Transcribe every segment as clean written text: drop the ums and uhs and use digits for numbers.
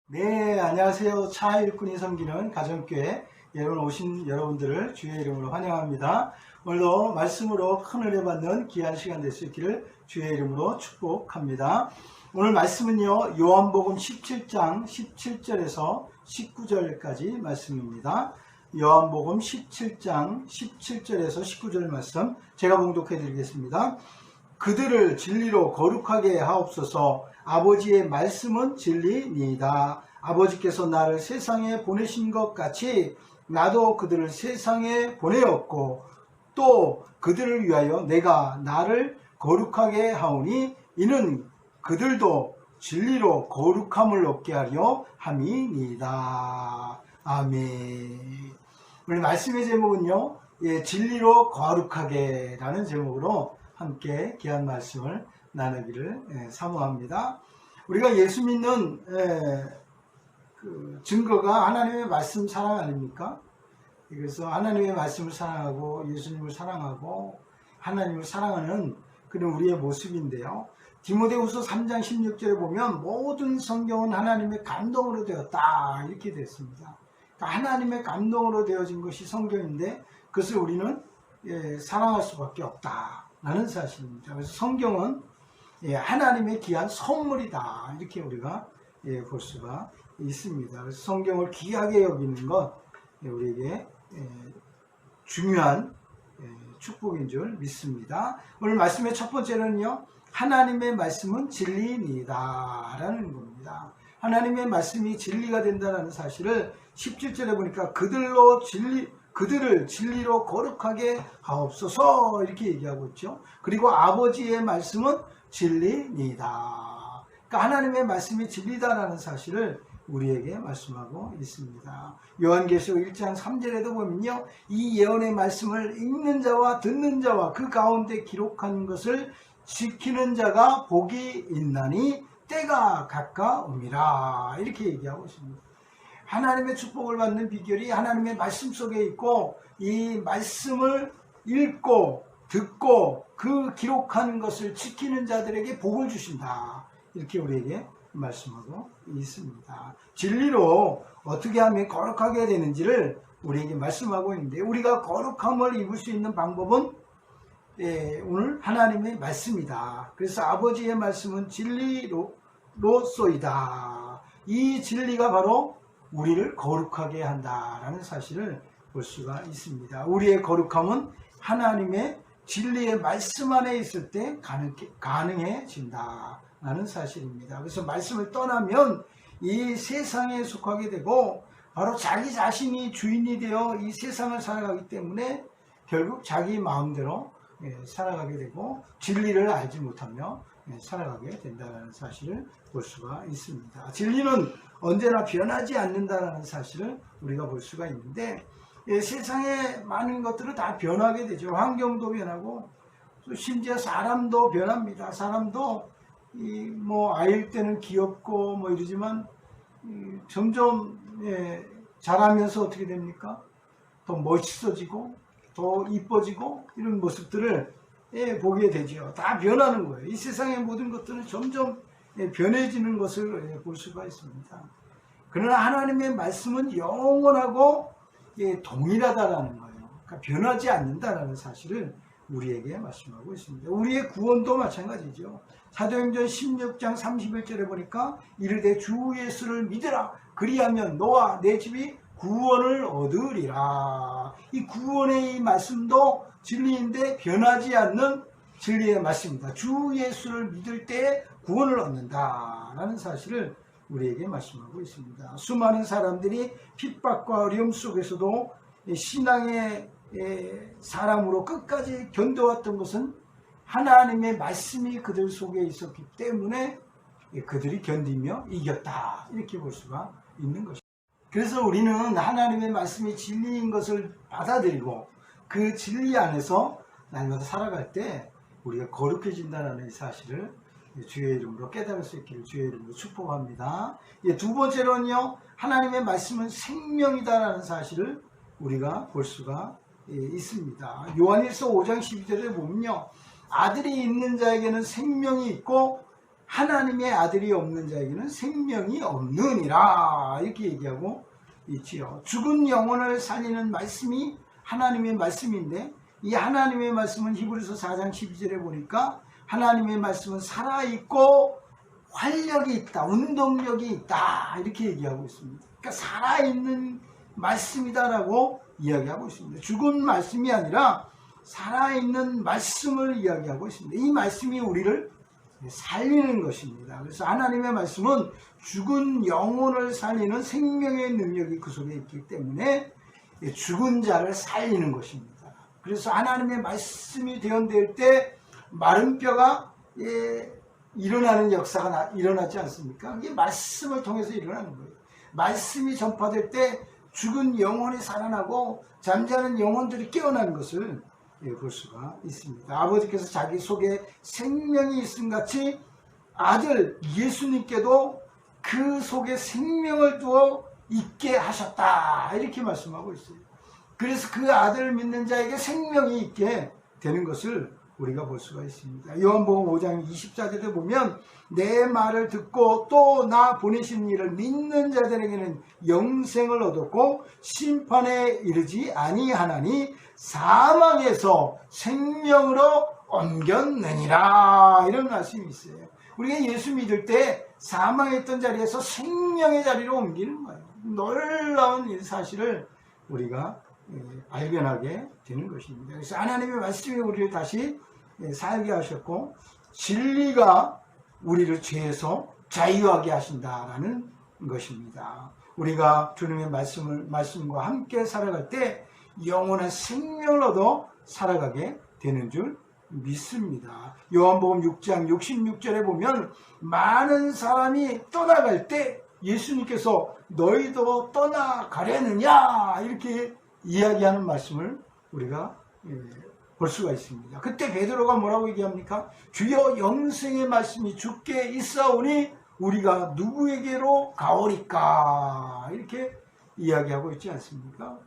네, 안녕하세요. 차 일꾼이 섬기는 가정교회 여러분 오신 여러분들을 주의 이름으로 환영합니다. 오늘도 말씀으로 큰 은혜 받는 귀한 시간 될 수 있기를 주의 이름으로 축복합니다. 오늘 말씀은요, 요한복음 17장 17절에서 19절까지 말씀입니다. 요한복음 17장 17절에서 19절 말씀 제가 봉독해 드리겠습니다. 그들을 진리로 거룩하게 하옵소서. 아버지의 말씀은 진리니이다. 아버지께서 나를 세상에 보내신 것 같이 나도 그들을 세상에 보내었고 또 그들을 위하여 내가 나를 거룩하게 하오니 이는 그들도 진리로 거룩함을 얻게 하려 함이니이다. 아멘. 오늘 말씀의 제목은요, 진리로 거룩하게 라는 제목으로 함께 귀한 말씀을 나누기를 사모합니다. 우리가 예수 믿는 그 증거가 하나님의 말씀 사랑 아닙니까? 그래서 하나님의 말씀을 사랑하고 예수님을 사랑하고 하나님을 사랑하는 그런 우리의 모습인데요. 디모데후서 3장 16절에 보면 모든 성경은 하나님의 감동으로 되었다 이렇게 됐습니다. 그러니까 하나님의 감동으로 되어진 것이 성경인데 그것을 우리는 사랑할 수밖에 없다라는 사실입니다. 그래서 성경은 하나님의 귀한 선물이다 이렇게 우리가 볼 수가 있습니다. 그래서 성경을 귀하게 여기는 것 우리에게 중요한 축복인 줄 믿습니다. 오늘 말씀의 첫 번째는요, 하나님의 말씀은 진리니이다 라는 겁니다. 하나님의 말씀이 진리가 된다는 사실을 17절에 보니까 그들을 진리로 거룩하게 하옵소서 이렇게 얘기하고 있죠. 그리고 아버지의 말씀은 진리니이다. 그러니까 하나님의 말씀이 진리다라는 사실을 우리에게 말씀하고 있습니다. 요한계시록 1장 3절에도 보면요, 이 예언의 말씀을 읽는 자와 듣는 자와 그 가운데 기록한 것을 지키는 자가 복이 있나니 때가 가까움이라 이렇게 얘기하고 있습니다. 하나님의 축복을 받는 비결이 하나님의 말씀 속에 있고 이 말씀을 읽고 듣고 그 기록한 것을 지키는 자들에게 복을 주신다 이렇게 우리에게 말씀하고 있습니다. 진리로 어떻게 하면 거룩하게 되는지를 우리에게 말씀하고 있는데 우리가 거룩함을 입을 수 있는 방법은 오늘 하나님의 말씀이다. 그래서 아버지의 말씀은 진리로소이다. 이 진리가 바로 우리를 거룩하게 한다라는 사실을 볼 수가 있습니다. 우리의 거룩함은 하나님의 진리의 말씀 안에 있을 때 가능해진다라는 사실입니다. 그래서 말씀을 떠나면 이 세상에 속하게 되고 바로 자기 자신이 주인이 되어 이 세상을 살아가기 때문에 결국 자기 마음대로 살아가게 되고 진리를 알지 못하며 살아가게 된다는 사실을 볼 수가 있습니다. 진리는 언제나 변하지 않는다는 사실을 우리가 볼 수가 있는데 세상에 많은 것들은 다 변하게 되죠. 환경도 변하고 또 심지어 사람도 변합니다. 사람도 아이일 때는 귀엽고 이러지만 점점 자라면서 어떻게 됩니까? 더 멋있어지고 더 이뻐지고 이런 모습들을 보게 되죠. 다 변하는 거예요. 이 세상의 모든 것들은 점점 변해지는 것을 볼 수가 있습니다. 그러나 하나님의 말씀은 영원하고 동일하다라는 거예요. 그러니까 변하지 않는다라는 사실을 우리에게 말씀하고 있습니다. 우리의 구원도 마찬가지죠. 사도행전 16장 31절에 보니까 이르되 주 예수를 믿으라 그리하면 너와 내 집이 구원을 얻으리라. 이 구원의 이 말씀도 진리인데 변하지 않는 진리의 말씀입니다. 주 예수를 믿을 때 구원을 얻는다라는 사실을 우리에게 말씀하고 있습니다. 수많은 사람들이 핍박과 어려움 속에서도 신앙의 사람으로 끝까지 견뎌왔던 것은 하나님의 말씀이 그들 속에 있었기 때문에 그들이 견디며 이겼다 이렇게 볼 수가 있는 것입니다. 그래서 우리는 하나님의 말씀이 진리인 것을 받아들이고 그 진리 안에서 날마다 살아갈 때 우리가 거룩해진다는 사실을 주의 이름으로 깨달을 수 있기를 주의 이름으로 축복합니다. 두 번째로는요, 하나님의 말씀은 생명이다라는 사실을 우리가 볼 수가 있습니다. 요한일서 5장 12절에 보면요, 아들이 있는 자에게는 생명이 있고 하나님의 아들이 없는 자에게는 생명이 없느니라 이렇게 얘기하고 있지요. 죽은 영혼을 살리는 말씀이 하나님의 말씀인데 이 하나님의 말씀은 히브리서 4장 12절에 보니까 하나님의 말씀은 살아있고 활력이 있다, 운동력이 있다 이렇게 얘기하고 있습니다. 그러니까 살아있는 말씀이다라고 이야기하고 있습니다. 죽은 말씀이 아니라 살아있는 말씀을 이야기하고 있습니다. 이 말씀이 우리를 살리는 것입니다. 그래서 하나님의 말씀은 죽은 영혼을 살리는 생명의 능력이 그 속에 있기 때문에 죽은 자를 살리는 것입니다. 그래서 하나님의 말씀이 대언될 때 마른 뼈가 일어나는 역사가 일어나지 않습니까? 이게 말씀을 통해서 일어나는 거예요. 말씀이 전파될 때 죽은 영혼이 살아나고 잠자는 영혼들이 깨어나는 것을 볼 수가 있습니다. 아버지께서 자기 속에 생명이 있음 같이 아들 예수님께도 그 속에 생명을 두어 있게 하셨다 이렇게 말씀하고 있어요. 그래서 그 아들을 믿는 자에게 생명이 있게 되는 것을 우리가 볼 수가 있습니다. 요한복음 5장 24절에 보면 내 말을 듣고 또 나 보내신 이를 믿는 자들에게는 영생을 얻었고 심판에 이르지 아니하나니 사망에서 생명으로 옮겼느니라 이런 말씀이 있어요. 우리가 예수 믿을 때 사망에 있던 자리에서 생명의 자리로 옮기는 거예요. 놀라운 이 사실을 우리가 발견하게 되는 것입니다. 그래서 하나님의 말씀이 우리를 다시 살게 하셨고 진리가 우리를 죄에서 자유하게 하신다라는 것입니다. 우리가 주님의 말씀과 함께 살아갈 때 영원한 생명을 얻어 살아가게 되는 줄 믿습니다. 요한복음 6장 66절에 보면 많은 사람이 떠나갈 때 예수님께서 너희도 떠나가려느냐 이렇게 이야기하는 말씀을 우리가 볼 수가 있습니다. 그때 베드로가 뭐라고 얘기합니까? 주여 영생의 말씀이 주께 있사오니 우리가 누구에게로 가오리까 이렇게 이야기하고 있지 않습니까?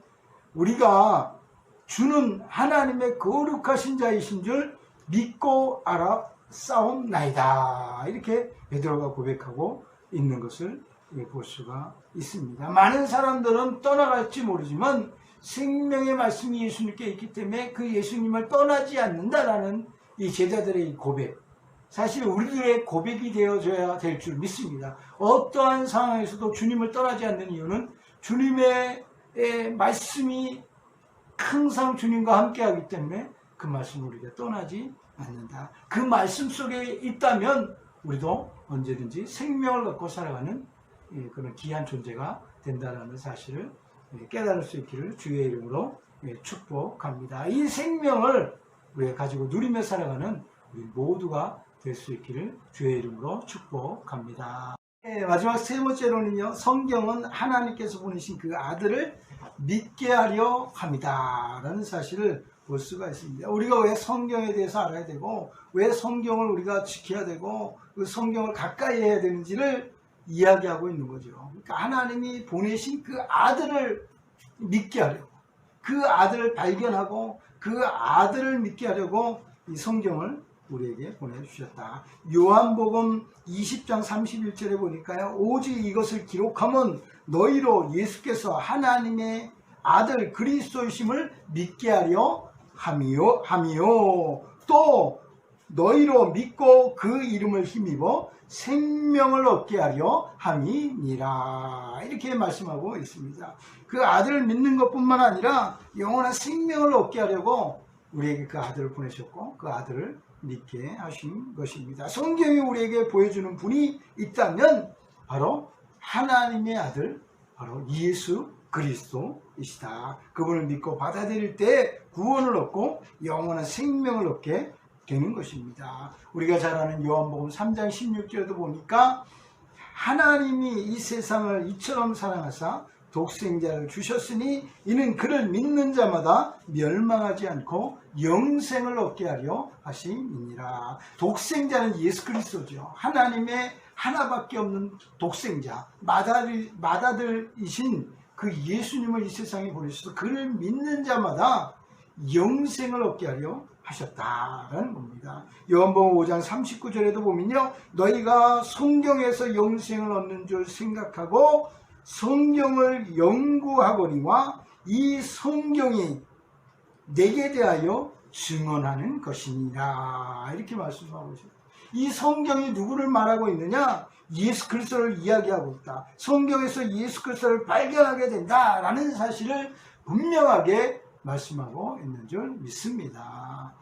우리가 주는 하나님의 거룩하신 자이신 줄 믿고 알아싸움나이다 이렇게 베드로가 고백하고 있는 것을 볼 수가 있습니다. 많은 사람들은 떠나갈지 모르지만 생명의 말씀이 예수님께 있기 때문에 그 예수님을 떠나지 않는다라는 이 제자들의 고백, 사실 우리들의 고백이 되어져야 될 줄 믿습니다. 어떠한 상황에서도 주님을 떠나지 않는 이유는 주님의 말씀이 항상 주님과 함께하기 때문에 그 말씀을 우리가 떠나지 않는다. 그 말씀 속에 있다면 우리도 언제든지 생명을 갖고 살아가는 그런 귀한 존재가 된다는 사실을 깨달을 수 있기를 주의 이름으로 축복합니다. 이 생명을 우리가 가지고 누리며 살아가는 우리 모두가 될 수 있기를 주의 이름으로 축복합니다. 마지막 세 번째로는요, 성경은 하나님께서 보내신 그 아들을 믿게 하려 합니다 라는 사실을 볼 수가 있습니다. 우리가 왜 성경에 대해서 알아야 되고 왜 성경을 우리가 지켜야 되고 그 성경을 가까이 해야 되는지를 이야기하고 있는 거죠. 그러니까 하나님이 보내신 그 아들을 믿게 하려고, 그 아들을 발견하고 그 아들을 믿게 하려고 이 성경을 우리에게 보내주셨다. 요한복음 20장 31절에 보니까요, 오직 이것을 기록하면 너희로 예수께서 하나님의 아들 그리스도이심을 믿게 하려 함이요 또 너희로 믿고 그 이름을 힘입어 생명을 얻게 하려 함이니라 이렇게 말씀하고 있습니다. 그 아들을 믿는 것뿐만 아니라 영원한 생명을 얻게 하려고 우리에게 그 아들을 보내셨고 그 아들을 믿게 하신 것입니다. 성경이 우리에게 보여주는 분이 있다면 바로 하나님의 아들, 바로 예수 그리스도이시다. 그분을 믿고 받아들일 때 구원을 얻고 영원한 생명을 얻게 되는 것입니다. 우리가 잘 아는 요한복음 3장 16절에도 보니까 하나님이 이 세상을 이처럼 사랑하사 독생자를 주셨으니 이는 그를 믿는 자마다 멸망하지 않고 영생을 얻게 하려 하심이니라. 독생자는 예수 그리스도죠. 하나님의 하나밖에 없는 독생자, 맏아들이신 그 예수님을 이 세상에 보내셔서 그를 믿는 자마다 영생을 얻게 하려 하셨다라는 겁니다. 요한복음 5장 39절에도 보면요, 너희가 성경에서 영생을 얻는 줄 생각하고 성경을 연구하거니와 이 성경이 내게 대하여 증언하는 것이니라, 이렇게 말씀하고 있습니다. 이 성경이 누구를 말하고 있느냐? 예수 그리스도를 이야기하고 있다. 성경에서 예수 그리스도를 발견하게 된다라는 사실을 분명하게 말씀하고 있는 줄 믿습니다.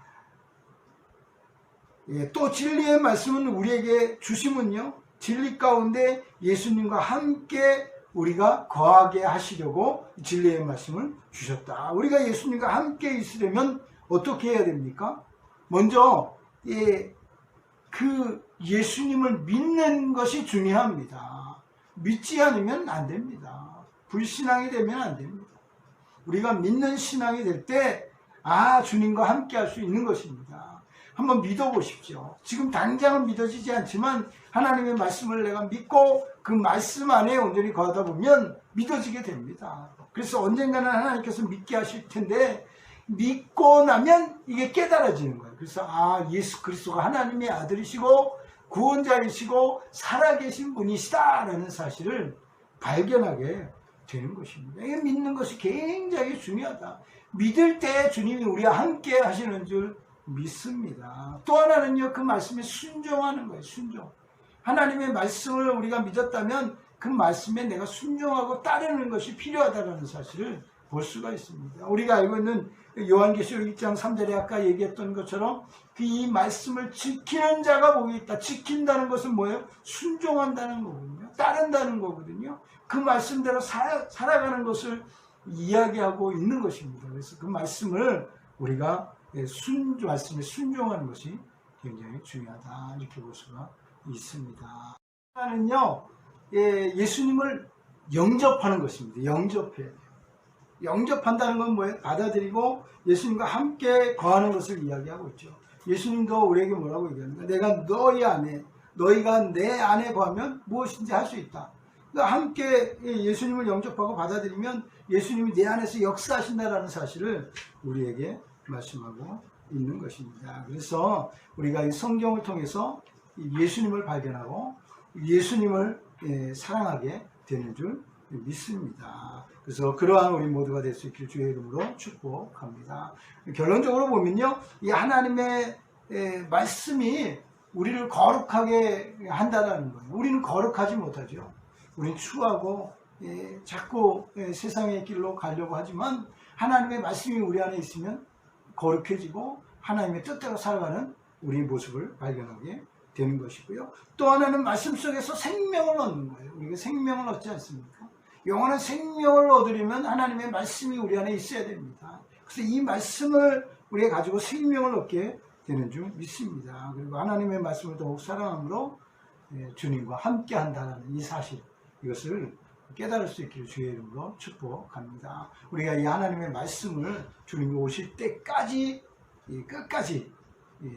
예, 또 진리의 말씀은 우리에게 주심은요, 진리 가운데 예수님과 함께 우리가 거하게 하시려고 진리의 말씀을 주셨다. 우리가 예수님과 함께 있으려면 어떻게 해야 됩니까? 먼저 그 예수님을 믿는 것이 중요합니다. 믿지 않으면 안 됩니다. 불신앙이 되면 안 됩니다. 우리가 믿는 신앙이 될 때 주님과 함께 할 수 있는 것입니다. 한번 믿어보십시오. 지금 당장은 믿어지지 않지만 하나님의 말씀을 내가 믿고 그 말씀 안에 온전히 거하다 보면 믿어지게 됩니다. 그래서 언젠가는 하나님께서 믿게 하실 텐데 믿고 나면 이게 깨달아지는 거예요. 그래서 예수 그리스도가 하나님의 아들이시고 구원자이시고 살아계신 분이시다라는 사실을 발견하게 되는 것입니다. 이게 믿는 것이 굉장히 중요하다. 믿을 때 주님이 우리와 함께 하시는 줄 믿습니다. 또 하나는요, 그 말씀에 순종하는 거예요. 순종. 하나님의 말씀을 우리가 믿었다면 그 말씀에 내가 순종하고 따르는 것이 필요하다는 사실을 볼 수가 있습니다. 우리가 알고 있는 요한계시록 1장 3절에 아까 얘기했던 것처럼 이 말씀을 지키는 자가 복이 있다. 지킨다는 것은 뭐예요? 순종한다는 거거든요. 따른다는 거거든요. 그 말씀대로 살아가는 것을 이야기하고 있는 것입니다. 그래서 그 말씀을 우리가 말씀에 순종하는 것이 굉장히 중요하다, 이렇게 볼 수가 있습니다. 하나는요, 예수님을 영접하는 것입니다. 영접해야 돼요. 영접한다는 건 뭐예요? 받아들이고 예수님과 함께 거하는 것을 이야기하고 있죠. 예수님도 우리에게 뭐라고 얘기합니까? 내가 너희 안에, 너희가 내 안에 거하면 무엇인지 할 수 있다. 그러니까 함께 예수님을 영접하고 받아들이면 예수님이 내 안에서 역사하신다라는 사실을 우리에게 말씀하고 있는 것입니다. 그래서 우리가 이 성경을 통해서 예수님을 발견하고 예수님을 사랑하게 되는 줄 믿습니다. 그래서 그러한 우리 모두가 될 수 있기를 주의 이름으로 축복합니다. 결론적으로 보면요, 이 하나님의 말씀이 우리를 거룩하게 한다는 거예요. 우리는 거룩하지 못하죠. 우리는 추하고 자꾸 세상의 길로 가려고 하지만 하나님의 말씀이 우리 안에 있으면 거룩해지고 하나님의 뜻대로 살아가는 우리의 모습을 발견하게 되는 것이고요. 또 하나는 말씀 속에서 생명을 얻는 거예요. 우리가 생명을 얻지 않습니까? 영원한 생명을 얻으려면 하나님의 말씀이 우리 안에 있어야 됩니다. 그래서 이 말씀을 우리가 가지고 생명을 얻게 되는 줄 믿습니다. 그리고 하나님의 말씀을 더욱 사랑함으로 주님과 함께 한다는 이 사실, 이것을 깨달을 수 있기를 주의 이름으로 축복합니다. 우리가 이 하나님의 말씀을 주님이 오실 때까지 끝까지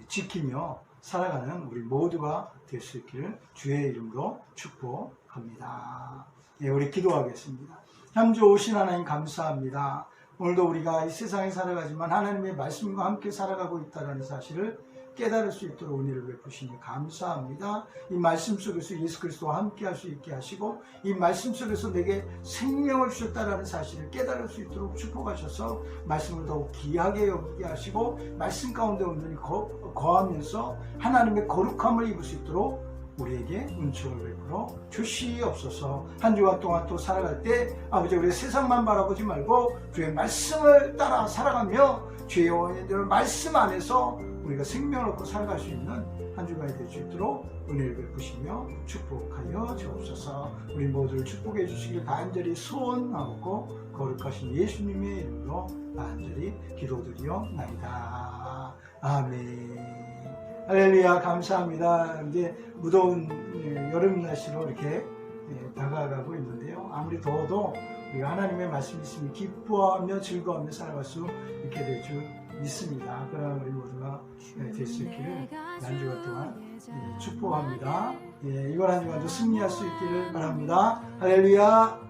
지키며 살아가는 우리 모두가 될 수 있기를 주의 이름으로 축복합니다. 우리 기도하겠습니다. 참 좋으신 하나님 감사합니다. 오늘도 우리가 이 세상에 살아가지만 하나님의 말씀과 함께 살아가고 있다는 사실을 깨달을 수 있도록 은혜를 베푸시니 감사합니다. 이 말씀 속에서 예수 그리스도와 함께 할 수 있게 하시고 이 말씀 속에서 내게 생명을 주셨다는 사실을 깨달을 수 있도록 축복하셔서 말씀을 더욱 귀하게 여기게 하시고 말씀 가운데 온전히 거하면서 하나님의 거룩함을 입을 수 있도록 우리에게 은총을 베풀어 주시옵소서. 한 주간 동안 또 살아갈 때 아버지, 우리 세상만 바라보지 말고 주의 말씀을 따라 살아가며 주의 영원한 말씀 안에서 우리가 생명을 얻고 살아갈 수 있는 한 주간이 될 수 있도록 은혜를 베푸시며 축복하여 주옵소서. 우리 모두를 축복해 주시길 간절히 소원하고 거룩하신 예수님의 이름으로 간절히 기도드리옵나이다. 아멘. 할렐루야. 감사합니다. 이제 무더운 여름 날씨로 이렇게 다가가고 있는데요. 아무리 더워도 우리가 하나님의 말씀이 있으면 기뻐하며 즐거워하며 살아갈 수 있게 될 줄 믿습니다. 그러나 우리 모두가 될 수 있기를 한 주간 동안 축복합니다. 이번 한 주간도 승리할 수 있기를 바랍니다. 할렐루야.